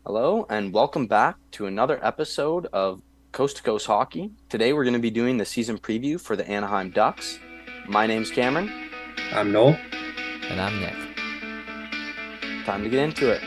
Hello, and welcome back to another episode of Coast to Coast Hockey. Today we're going to be doing the season preview for the Anaheim Ducks. My name's Cameron. I'm Noel. And I'm Nick. Time to get into it.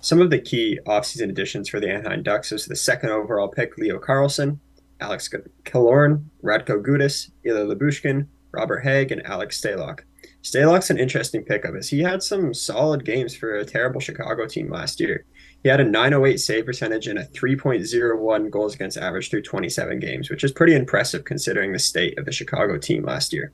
Some of the key offseason additions for the Anaheim Ducks was the second overall pick, Leo Carlsson, Alex Killorn, Radko Gudas, Ilya Lyubushkin, Robert Hägg, and Alex Stalock. Stalock's an interesting pickup as he had some solid games for a terrible Chicago team last year. He had a 908 save percentage and a 3.01 goals against average through 27 games, which is pretty impressive considering the state of the Chicago team last year.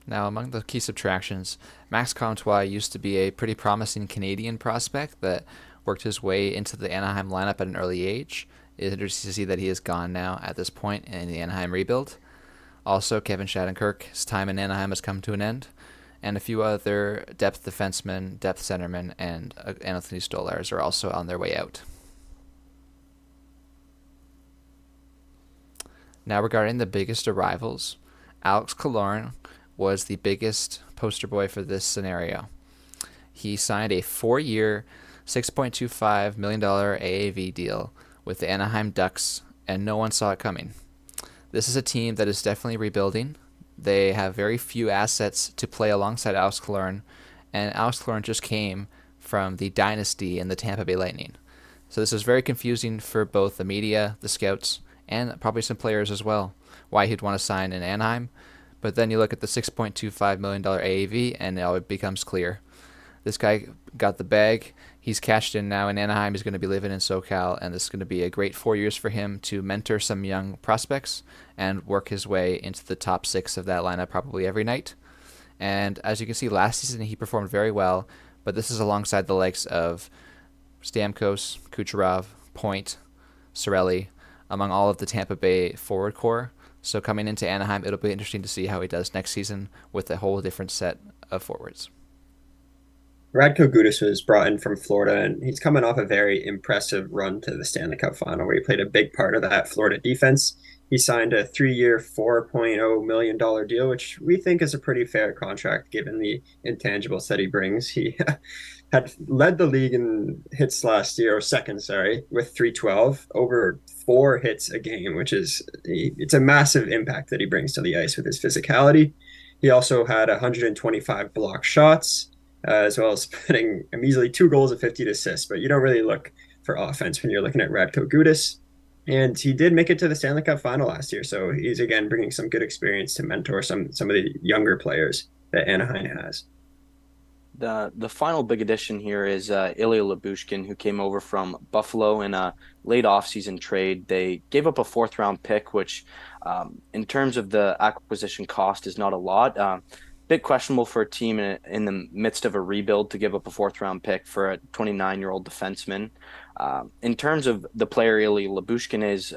Now, among the key subtractions, Max Comtois used to be a pretty promising Canadian prospect that worked his way into the Anaheim lineup at an early age. It's interesting to see that he is gone now at this point in the Anaheim rebuild. Also, Kevin Shattenkirk, his time in Anaheim has come to an end, and a few other depth defensemen, depth centermen, and Anthony Stolarz are also on their way out. Now, regarding the biggest arrivals, Alex Killorn was the biggest poster boy for this scenario. He signed a 4-year, $6.25 million AAV deal with the Anaheim Ducks, and no one saw it coming. This is a team that is definitely rebuilding. They have very few assets to play alongside Alex Killorn, and Alex Killorn just came from the dynasty in the Tampa Bay Lightning. So this is very confusing for both the media, the scouts, and probably some players as well, why he'd want to sign in Anaheim. But then you look at the $6.25 million AAV, and now it becomes clear. This guy got the bag. He's cashed in now in Anaheim. He's going to be living in SoCal, and this is going to be a great 4 years for him to mentor some young prospects and work his way into the top six of that lineup probably every night. And as you can see, last season he performed very well, but this is alongside the likes of Stamkos, Kucherov, Point, Cirelli, among all of the Tampa Bay forward core. So coming into Anaheim, it'll be interesting to see how he does next season with a whole different set of forwards. Radko Gudas was brought in from Florida, and he's coming off a very impressive run to the Stanley Cup final, where he played a big part of that Florida defense. He signed a 3-year, $4.0 million deal, which we think is a pretty fair contract given the intangibles that he brings. He had led the league in hits last year, or second, sorry, with 312, over 4 hits a game, which is it's a massive impact that he brings to the ice with his physicality. He also had 125 block shots as well as putting a measly 2 goals and 50 assists. But you don't really look for offense when you're looking at Radko Gudas. And he did make it to the Stanley Cup final last year. So he's, again, bringing some good experience to mentor some of the younger players that Anaheim has. The final big addition here is Ilya Lyubushkin, who came over from Buffalo in a late offseason trade. They gave up a fourth round pick, which, in terms of the acquisition cost, is not a lot. Bit questionable for a team in the midst of a rebuild to give up a fourth round pick for a 29-year-old defenseman. In terms of the player Ilya Lyubushkin is,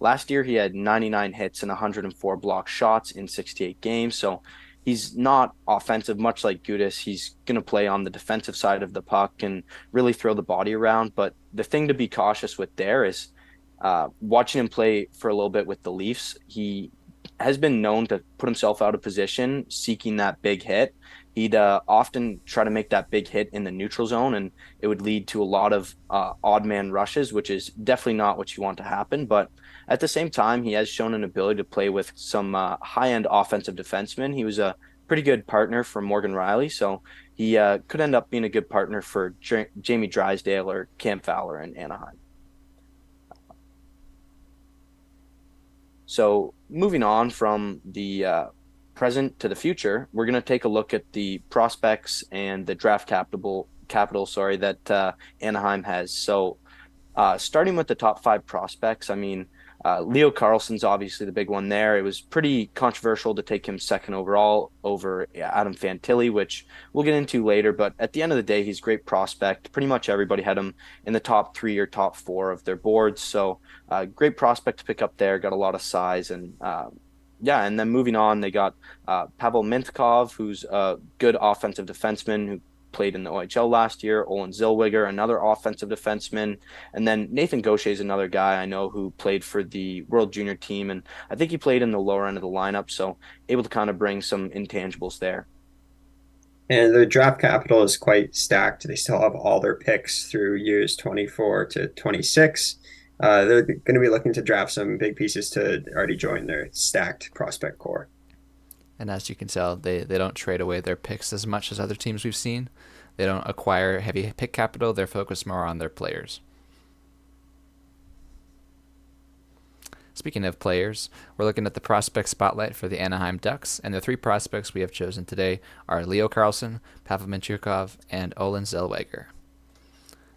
last year he had 99 hits and 104 block shots in 68 games. So he's not offensive, much like Gudas. He's going to play on the defensive side of the puck and really throw the body around. But the thing to be cautious with there is watching him play for a little bit with the Leafs. He has been known to put himself out of position, seeking that big hit. He'd often try to make that big hit in the neutral zone, and it would lead to a lot of odd man rushes, which is definitely not what you want to happen. But at the same time, he has shown an ability to play with some high-end offensive defensemen. He was a pretty good partner for Morgan Riley, so he could end up being a good partner for Jamie Drysdale or Cam Fowler in Anaheim. So moving on from the present to the future, we're going to take a look at the prospects and the draft capital, sorry, that Anaheim has. So starting with the top five prospects, I mean, Leo Carlsson's obviously the big one there. It was pretty controversial to take him second overall over Adam Fantilli, which we'll get into later. But at the end of the day, he's a great prospect. Pretty much everybody had him in the top three or top four of their boards. So great prospect to pick up there. Got a lot of size and yeah, and then moving on, they got Pavel Mintkov, who's a good offensive defenseman who played in the OHL last year, Olin Zellweger, another offensive defenseman, and then Nathan Gaucher is another guy I know who played for the World Junior team, and I think he played in the lower end of the lineup, so able to kind of bring some intangibles there. And the draft capital is quite stacked. They still have all their picks through years 24 to 26. They're going to be looking to draft some big pieces to already join their stacked prospect core. And as you can tell, they don't trade away their picks as much as other teams we've seen. They don't acquire heavy pick capital. They're focused more on their players. Speaking of players, we're looking at the prospect spotlight for the Anaheim Ducks, and the three prospects we have chosen today are Leo Carlsson, Pavel Mintyukov, and Olin Zellweger.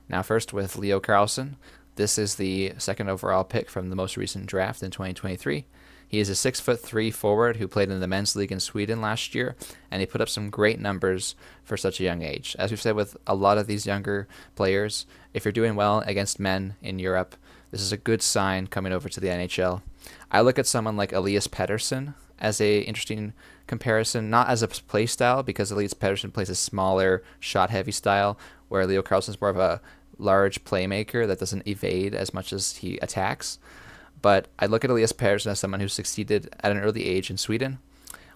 Now first with Leo Carlsson, this is the second overall pick from the most recent draft in 2023. He is a 6'3" forward who played in the men's league in Sweden last year, and he put up some great numbers for such a young age. As we've said with a lot of these younger players, if you're doing well against men in Europe, this is a good sign coming over to the NHL. I look at someone like Elias Pettersson as a interesting comparison, not as a play style, because Elias Pettersson plays a smaller, shot-heavy style, where Leo Carlsson is more of a large playmaker that doesn't evade as much as he attacks. But I look at Elias Pettersson as someone who succeeded at an early age in Sweden,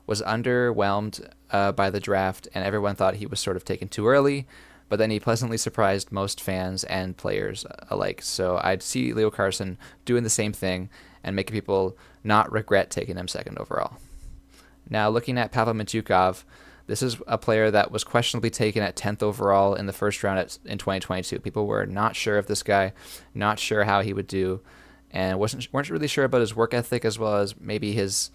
was underwhelmed by the draft, and everyone thought he was sort of taken too early, but then he pleasantly surprised most fans and players alike. So I'd see Leo Carlsson doing the same thing and making people not regret taking him second overall. Now looking at Pavel Mintyukov, this is a player that was questionably taken at 10th overall in the first round in 2022. People were not sure of this guy, not sure how he would do, and weren't really sure about his work ethic as well as maybe his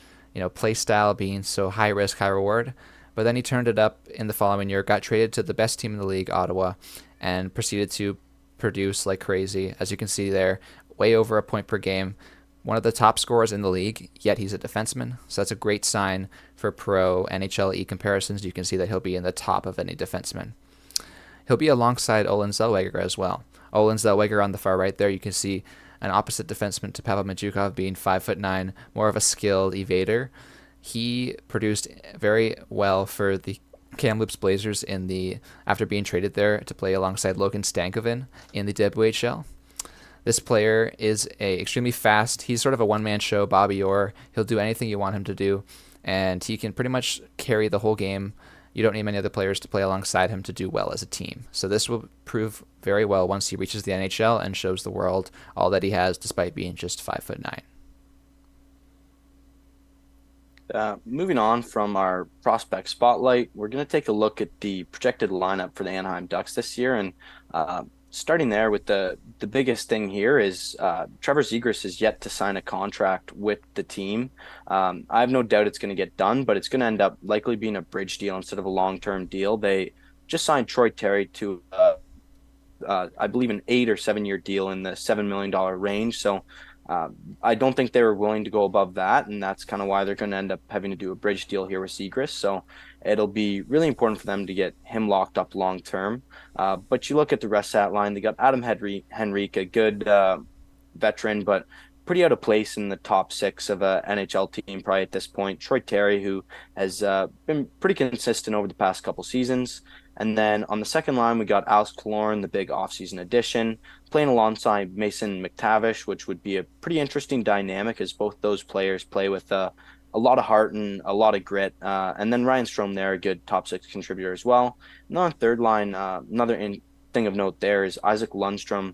play style being so high risk, high reward. But then he turned it up in the following year, got traded to the best team in the league, Ottawa, and proceeded to produce like crazy. As you can see there, way over a point per game. One of the top scorers in the league, yet he's a defenseman. So that's a great sign for pro NHL comparisons. You can see that he'll be in the top of any defenseman. He'll be alongside Olin Zellweger as well. Olin Zellweger on the far right there, you can see an opposite defenseman to Pavel Mintyukov being 5'9", more of a skilled evader. He produced very well for the Kamloops Blazers after being traded there to play alongside Logan Stankoven in the WHL. This player is extremely fast. He's sort of a one-man show, Bobby Orr. He'll do anything you want him to do, and he can pretty much carry the whole game. You don't need many other players to play alongside him to do well as a team. So this will prove very well once he reaches the NHL and shows the world all that he has despite being just 5'9". Moving on from our prospect spotlight, we're going to take a look at the projected lineup for the Anaheim Ducks this year. And starting there with the biggest thing here is Trevor Zegras is yet to sign a contract with the team. I have no doubt it's going to get done, but it's going to end up likely being a bridge deal instead of a long-term deal. They just signed Troy Terry to, I believe, an 8 or 7 year deal in the $7 million range. So I don't think they were willing to go above that, and that's kind of why they're going to end up having to do a bridge deal here with Zegras. So it'll be really important for them to get him locked up long term. But you look at the rest of that line, they got Adam Henrique, a good veteran, but pretty out of place in the top 6 of a NHL team probably at this point. Troy Terry, who has been pretty consistent over the past couple seasons. And then on the second line, we got Alex Killorn, the big offseason addition, playing alongside Mason McTavish, which would be a pretty interesting dynamic as both those players play with a lot of heart and a lot of grit. And then Ryan Strome there, a good top 6 contributor as well. And on third line, thing of note there is Isaac Lundstrom,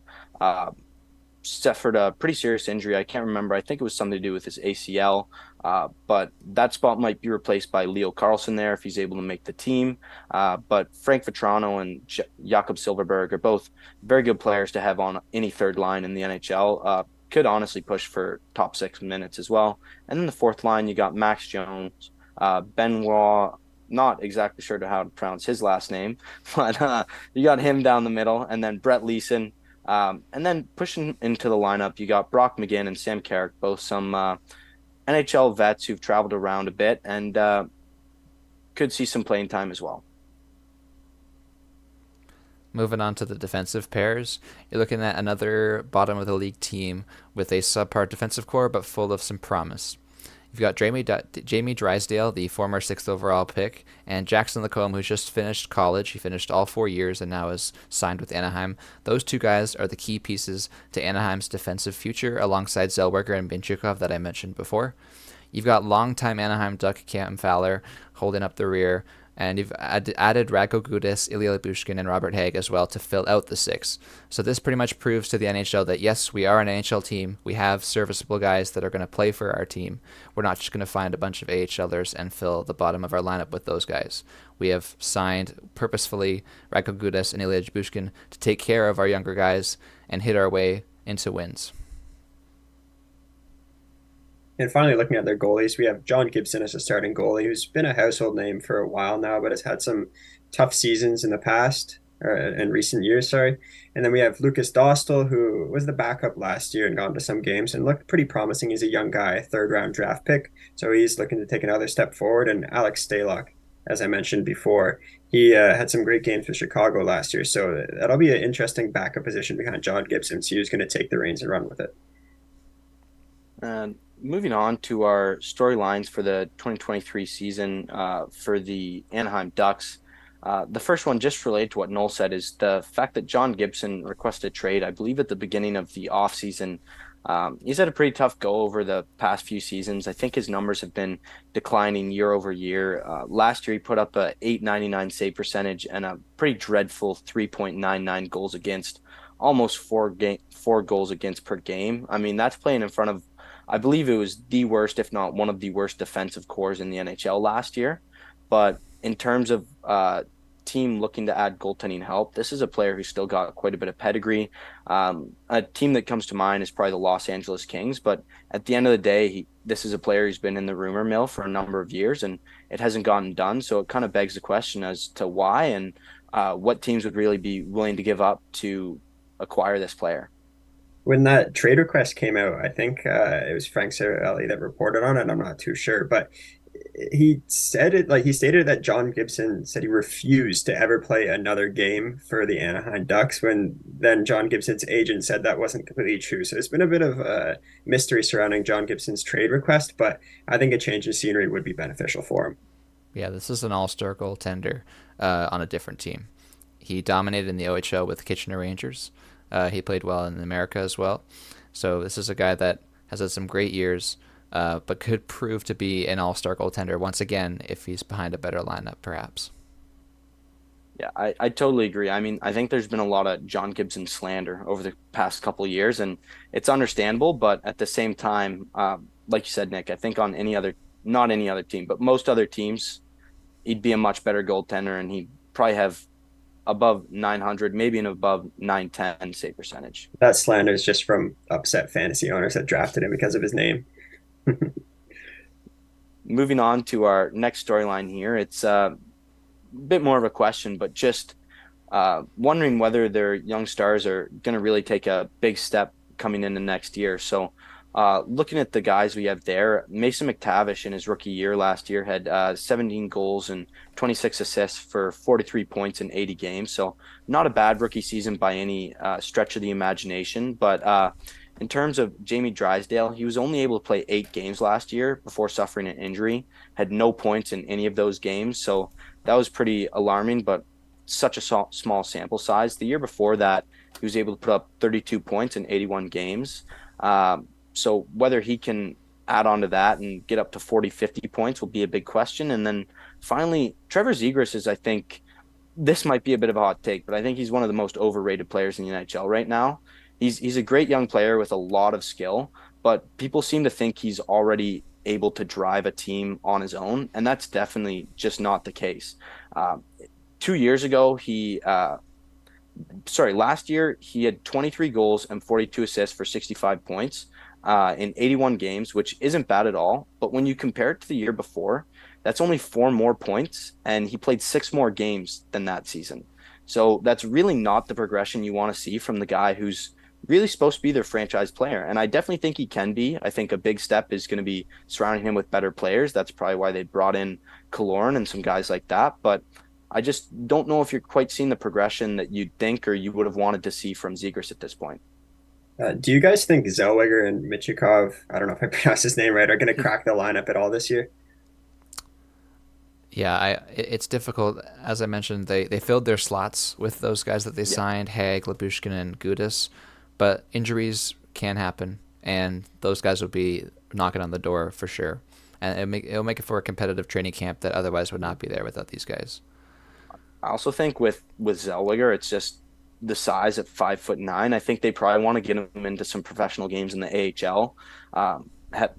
suffered a pretty serious injury. I can't remember. I think it was something to do with his ACL. But that spot might be replaced by Leo Carlsson there if he's able to make the team. But Frank Vetrano and Jakob Silverberg are both very good players to have on any third line in the NHL. Could honestly push for top 6 minutes as well. And then the fourth line, you got Max Jones, Benoit, not exactly sure how to pronounce his last name, but you got him down the middle, and then Brett Leeson. And then pushing into the lineup, you got Brock McGinn and Sam Carrick, both some NHL vets who've traveled around a bit and could see some playing time as well. Moving on to the defensive pairs, you're looking at another bottom of the league team with a subpar defensive core but full of some promise. You've got Jamie Drysdale, the former sixth overall pick, and Jackson Lacombe, who's just finished college. He finished all 4 years and now is signed with Anaheim. Those two guys are the key pieces to Anaheim's defensive future, alongside Zellweger and Binchukov that I mentioned before. You've got longtime Anaheim Duck Cam Fowler holding up the rear, and you've added Radko Gudas, Ilya Lyubushkin, and Robert Haig as well to fill out the six. So this pretty much proves to the NHL that yes, we are an NHL team. We have serviceable guys that are going to play for our team. We're not just going to find a bunch of AHLers and fill the bottom of our lineup with those guys. We have signed purposefully Radko Gudas and Ilya Lyubushkin to take care of our younger guys and hit our way into wins. And finally, looking at their goalies, we have John Gibson as a starting goalie, who's been a household name for a while now, but has had some tough seasons in the past, or in recent years, sorry. And then we have Lucas Dostal, who was the backup last year and gone to some games and looked pretty promising. He's a young guy, third round draft pick, so he's looking to take another step forward. And Alex Stalock, as I mentioned before, he had some great games for Chicago last year, so that'll be an interesting backup position behind John Gibson. So he's going to take the reins and run with it. And moving on to our storylines for the 2023 season for the Anaheim Ducks. The first one, just related to what Noel said, is the fact that John Gibson requested a trade, I believe, at the beginning of the offseason. He's had a pretty tough go over the past few seasons. I think his numbers have been declining year over year. Last year, he put up a .899 save percentage and a pretty dreadful 3.99 goals against, almost four goals against per game. I mean, that's playing in front of, I believe it was the worst, if not one of the worst defensive cores in the NHL last year. But in terms of team looking to add goaltending help, this is a player who's still got quite a bit of pedigree. A team that comes to mind is probably the Los Angeles Kings. But at the end of the day, this is a player who's been in the rumor mill for a number of years, and it hasn't gotten done. So it kind of begs the question as to why and what teams would really be willing to give up to acquire this player. When that trade request came out, I think it was Frank Saravelli that reported on it. I'm not too sure, but he said it like he stated that John Gibson said he refused to ever play another game for the Anaheim Ducks. When then John Gibson's agent said that wasn't completely true. So there's been a bit of a mystery surrounding John Gibson's trade request, but I think a change of scenery would be beneficial for him. Yeah, this is an all-star goaltender on a different team. He dominated in the OHL with Kitchener Rangers. He played well in America as well. So this is a guy that has had some great years, but could prove to be an all-star goaltender once again if he's behind a better lineup, perhaps. Yeah, I totally agree. I mean, I think there's been a lot of John Gibson slander over the past couple of years, and it's understandable. But at the same time, like you said, Nick, I think on not any other team, but most other teams, he'd be a much better goaltender, and he'd probably have above 900, maybe an above 910 save percentage. That slander is just from upset fantasy owners that drafted him because of his name. Moving on to our next storyline here, it's a bit more of a question, but just wondering whether their young stars are going to really take a big step coming into next year. So looking at the guys we have there, Mason McTavish in his rookie year last year had 17 goals and 26 assists for 43 points in 80 games. So not a bad rookie season by any stretch of the imagination. But in terms of Jamie Drysdale, he was only able to play 8 games last year before suffering an injury, had no points in any of those games. So that was pretty alarming, but such a small sample size. The year before that, he was able to put up 32 points in 81 games. So whether he can add on to that and get up to 40, 50 points will be a big question. And then finally, Trevor Zegras is, I think, this might be a bit of a hot take, but I think he's one of the most overrated players in the NHL right now. He's a great young player with a lot of skill, but people seem to think he's already able to drive a team on his own, and that's definitely just not the case. 2 years ago, last year, he had 23 goals and 42 assists for 65 points in 81 games, which isn't bad at all. But when you compare it to the year before, that's only 4 more points, and he played 6 more games than that season. So that's really not the progression you want to see from the guy who's really supposed to be their franchise player. And I definitely think he can be. I think a big step is going to be surrounding him with better players. That's probably why they brought in Killorn and some guys like that. But I just don't know if you're quite seeing the progression that you'd think or you would have wanted to see from Zegras at this point. Do you guys think Zellweger and Michikov, I don't know if I pronounced his name right, are going to crack the lineup at all this year? Yeah, it's difficult. As I mentioned, they filled their slots with those guys that they Yeah, signed, Haig, Labushkin, and Gudis, but injuries can happen, and those guys will be knocking on the door for sure. And it'll make it for a competitive training camp that otherwise would not be there without these guys. I also think with Zellweger, it's just the size at 5'9". I think they probably want to get him into some professional games in the AHL,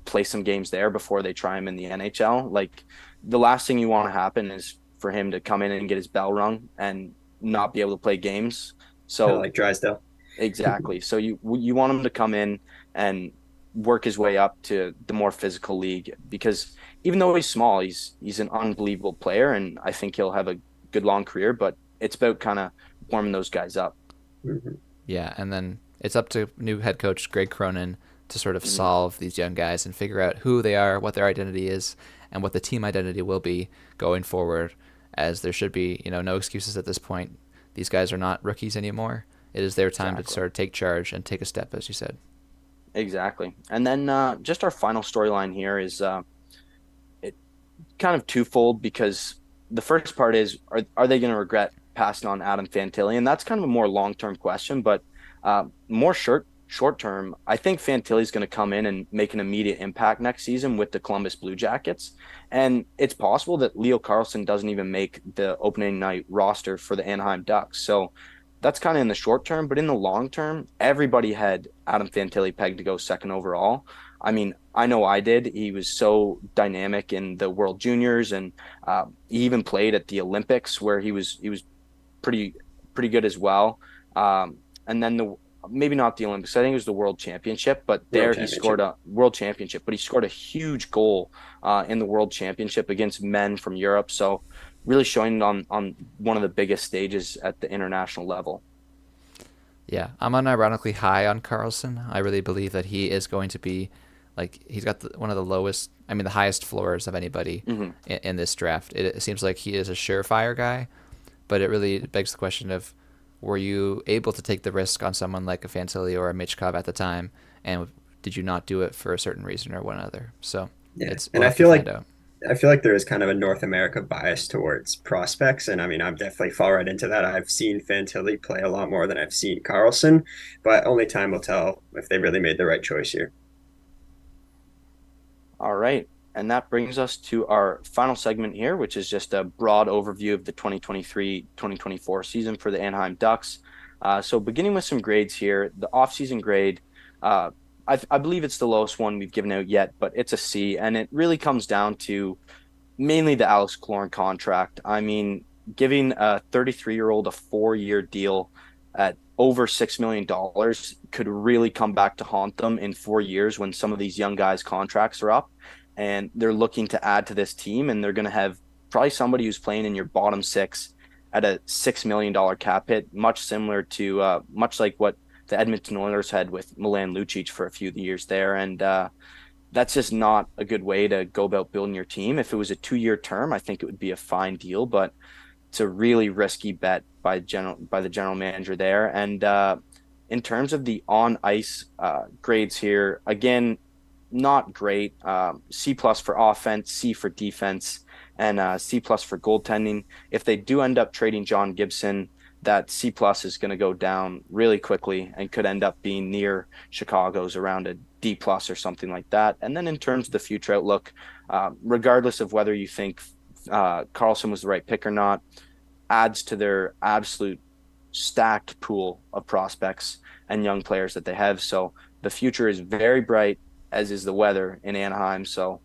play some games there before they try him in the NHL. Like the last thing you want to happen is for him to come in and get his bell rung and not be able to play games. Kind of So like Drysdale. exactly. So you want him to come in and work his way up to the more physical league because even though he's small, he's an unbelievable player, and I think he'll have a good long career. But it's about kind of warming those guys up. Mhm. Yeah, and then it's up to new head coach Greg Cronin to sort of Mhm. solve these young guys and figure out who they are, what their identity is, and what the team identity will be going forward. As there should be, no excuses at this point. These guys are not rookies anymore. It is their time to Exactly. sort of take charge and take a step, as you said. Exactly. And then just our final storyline here is it kind of twofold because the first part is are they going to regret passing on Adam Fantilli? And that's kind of a more long term question, but more short term, I think Fantilli is going to come in and make an immediate impact next season with the Columbus Blue Jackets. And it's possible that Leo Carlsson doesn't even make the opening night roster for the Anaheim Ducks. So that's kind of in the short term, but in the long term, everybody had Adam Fantilli pegged to go second overall. I mean, I know I did. He was so dynamic in the World Juniors, and he even played at the Olympics where he was pretty pretty good as well. And then the maybe not the Olympics. I think it was the World Championship, but World there he scored Championship. a World Championship. But he scored a huge goal in the World Championship against men from Europe. So really showing on one of the biggest stages at the international level. Yeah, I'm unironically high on Carlson. I really believe that he is going to be, like, he's got one of the lowest, I mean, the highest floors of anybody Hmm. in this draft. It seems like he is a surefire guy, but it really begs the question of, were you able to take the risk on someone like a Fantilli or a Michkov at the time, and did you not do it for a certain reason or one other? So Yeah. we'll And have to find out. I feel like there is kind of a North America bias towards prospects. And I mean, I'm definitely fall right into that. I've seen Fantilli play a lot more than I've seen Carlson, but only time will tell if they really made the right choice here. All right. And that brings us to our final segment here, which is just a broad overview of the 2023-2024 season for the Anaheim Ducks. So beginning with some grades here, the offseason grade, uh, I believe it's the lowest one we've given out yet, but it's a C. And it really comes down to mainly the Alex Killorn contract. I mean, giving a 33-year-old a 4-year deal at over $6 million could really come back to haunt them in 4 years when some of these young guys' contracts are up and they're looking to add to this team, and they're going to have probably somebody who's playing in your bottom six at a $6 million cap hit, much similar to much like what the Edmonton Oilers had with Milan Lucic for a few years there. And that's just not a good way to go about building your team. If it was a 2-year term, I think it would be a fine deal, but it's a really risky bet by the general manager there. And in terms of the on ice grades here, again, not great. C plus for offense, C for defense, and C plus for goaltending. If they do end up trading John Gibson, that C plus is going to go down really quickly and could end up being near Chicago's around a D plus or something like that. And then in terms of the future outlook, regardless of whether you think Carlson was the right pick or not, adds to their absolute stacked pool of prospects and young players that they have. So the future is very bright, as is the weather in Anaheim. So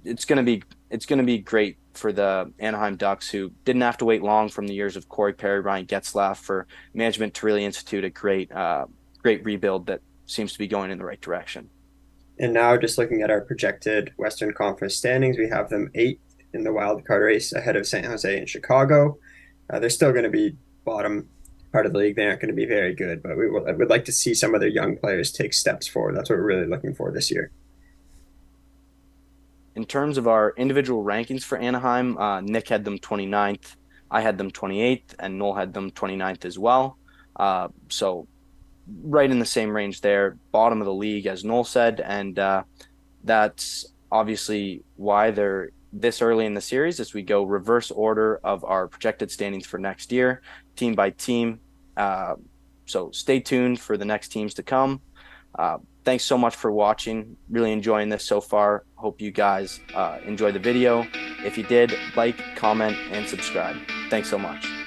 it's going to be great for the Anaheim Ducks, who didn't have to wait long from the years of Corey Perry, Ryan Getzlaff, for management to really institute a great rebuild that seems to be going in the right direction. And now, just looking at our projected Western Conference standings, we have them eighth in the wild card race ahead of San Jose and Chicago. They're still going to be bottom part of the league. They aren't going to be very good, but I would like to see some of their young players take steps forward. That's what we're really looking for this year. In terms of our individual rankings for Anaheim, Nick had them 29th, I had them 28th, and Noel had them 29th as well. So right in the same range there, bottom of the league, as Noel said, and that's obviously why they're this early in the series as we go reverse order of our projected standings for next year, team by team. Uh, so stay tuned for the next teams to come. Thanks so much for watching. Really enjoying this so far. Hope you guys enjoy the video. If you did, like, comment, and subscribe. Thanks so much.